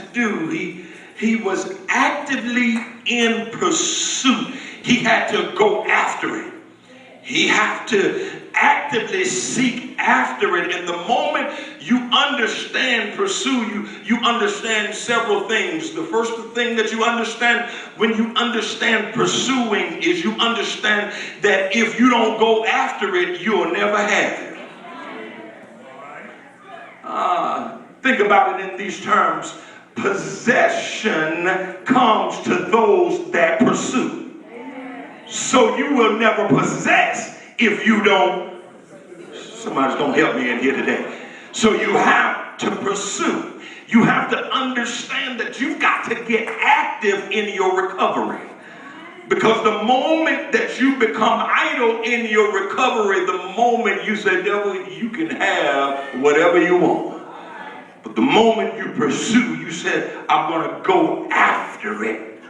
to do. He was actively in pursuit. He had to go after it. He had to actively seek after it. And the moment you understand pursue, you understand several things. The first thing that you understand when you understand pursuing is you understand that if you don't go after it, you'll never have it. Think about it in these terms. Possession comes to those that pursue. So you will never possess if you don't. Somebody's going to help me in here today. So you have to pursue. You have to understand that you've got to get active in your recovery. Because the moment that you become idle in your recovery, the moment you say, devil, you can have whatever you want. But the moment you pursue, you say, I'm going to go after it.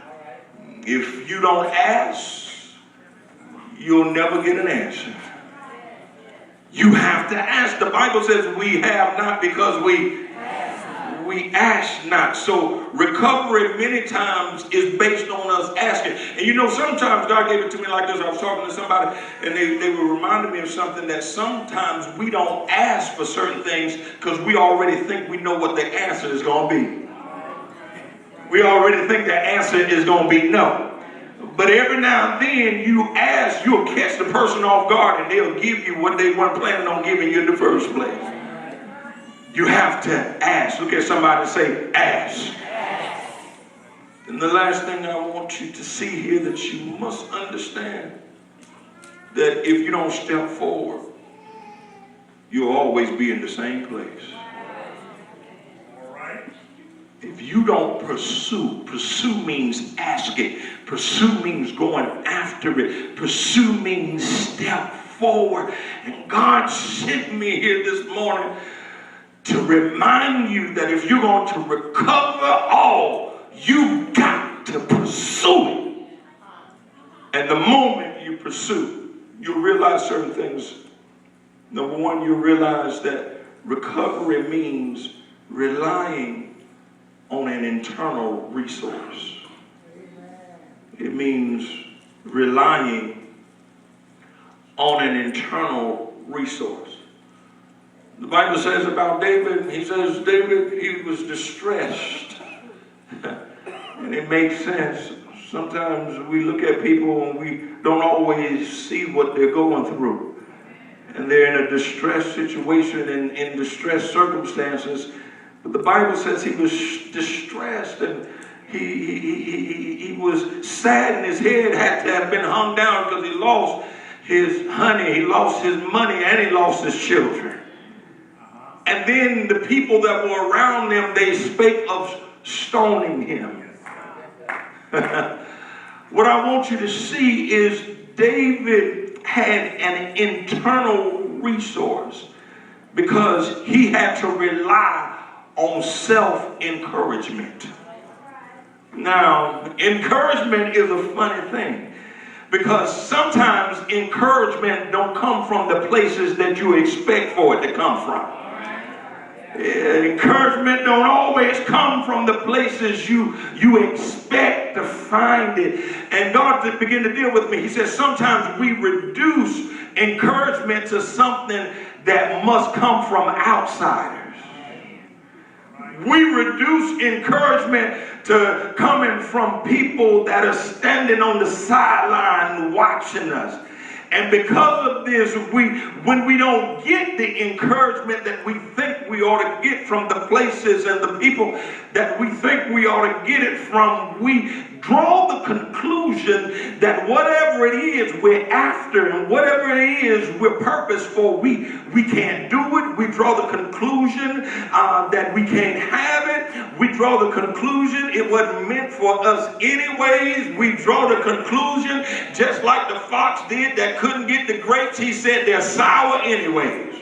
If you don't ask, you'll never get an answer. You have to ask. The Bible says we have not because we ask not. So recovery many times is based on us asking. And you know, sometimes God gave it to me like this. I was talking to somebody and they were reminding me of something, that sometimes we don't ask for certain things because we already think we know what the answer is going to be. We already think the answer is going to be no. But every now and then you ask, you'll catch the person off guard and they'll give you what they weren't planning on giving you in the first place. You have to ask. Look at somebody and say, ask. And the last thing I want you to see here, that you must understand that if you don't step forward, you'll always be in the same place. If you don't pursue means asking. Pursue means going after it. Pursue means step forward. And God sent me here this morning to remind you that if you're going to recover all, you've got to pursue it. And the moment you pursue, you'll realize certain things. Number one, you'll realize that recovery means relying on an internal resource. It means relying on an internal resource. The Bible says about David, he says, David, he was distressed. And it makes sense. Sometimes we look at people and we don't always see what they're going through. And they're in a distressed situation and in distressed circumstances. But the Bible says he was distressed and he was sad, and his head had to have been hung down because he lost his honey, he lost his money, and he lost his children. And then the people that were around them, they spake of stoning him. What I want you to see is David had an internal resource because he had to rely on self-encouragement. Now, encouragement is a funny thing because sometimes encouragement don't come from the places that you expect for it to come from. Encouragement don't always come from the places you expect to find it. And God began to deal with me. He says sometimes we reduce encouragement to something that must come from outsiders. We reduce encouragement to coming from people that are standing on the sideline watching us. And because of this, when we don't get the encouragement that we think we ought to get from the places and the people that we think we ought to get it from, we draw the conclusion that whatever it is we're after and whatever it is we're purpose for, we can't do it. We draw the conclusion that we can't have it. We draw the conclusion it wasn't meant for us anyways. We draw the conclusion, just like the fox did that couldn't get the grapes, he said they're sour anyways.